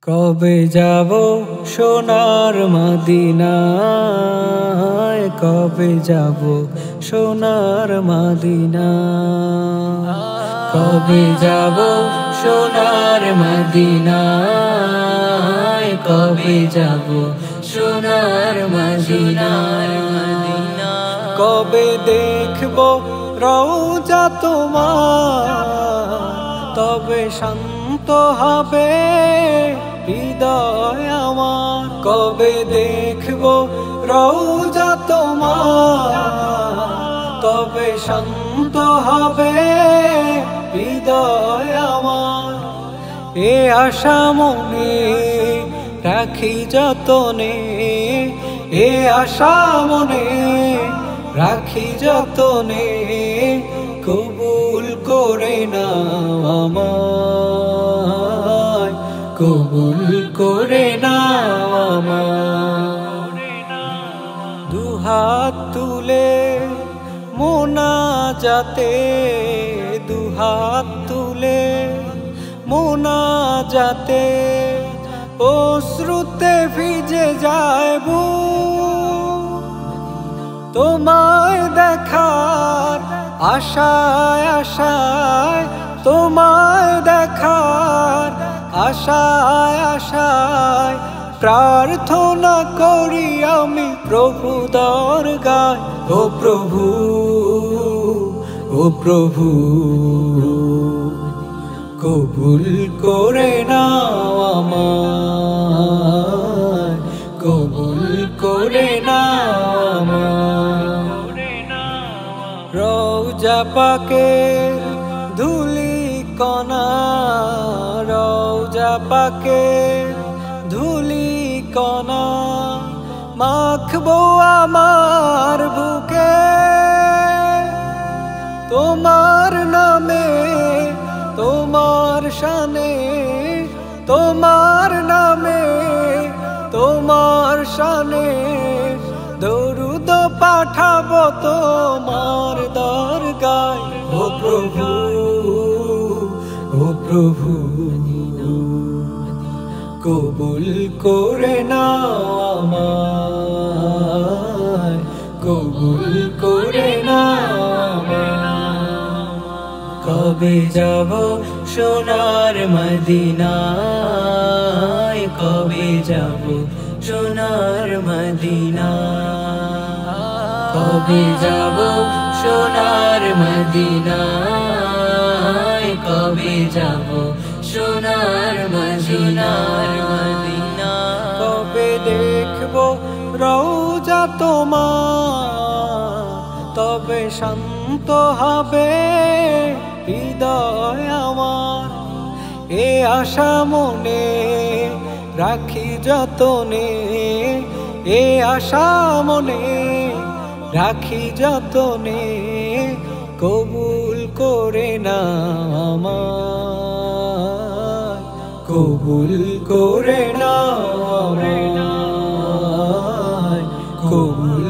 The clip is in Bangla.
কবে যাব সোনার মদিনায়, কবে যাব সোনার মদিনায়, কবে যাব সোনার মদিনায়, কবে যাব সোনার মদিনায়, কবে দেখব রওজা তোমার, তবে শান্ত হবে হৃদয় আমার। কবে দেখব রওজা তোমার, তবে শান্ত হবে হৃদয় আমার। এ আশা মনে রাখি যতনে, এ আশা মনে রাখি যতনে, কবুল করে নাও আমায়, কবুল করে নাও আমায়। দুহাত তুলে মোনাজাতে, দুহাত তুলে মোনাজাতে, অশ্রুতে ভিজে যায় বুক, তোমায় দেখার আশায় আশায়, তোমায় দেখার আশায় আশায়, প্রার্থনা করি আমি প্রভু দরগায়। ও প্রভু, ও প্রভু, কবুল করে নাও আমায়, কবুল করে নাও আমায়। রওজা পাকের ধুলি কণা, রওজা পাকের ধুলি কণা, মাখবো আমার বুকে তোমার নামে, তোমার শানে, তোমার নামে, তোমার শানে, দরুদ পাঠাবো তোমার দরগায়। ও প্রভু, ও প্রভু, কবুল করে নাও আমায়, কবুল করে নাও আমায়। কবে যাব সোনার মদিনায়, কবে যাব সোনার মদিনায়, কবে যাব সোনার মদিনায়, কবে যাব সোনার মদিনায়, কবে দেখব রওজা তোমার, তবে শান্ত হবে হৃদয় আমার। এ আশা মনে রাখি যতনে, এ আশা মনে রাখি যতনে, কবুল করে নাও আমায়, কবুল করে নাও আমায়, কবুল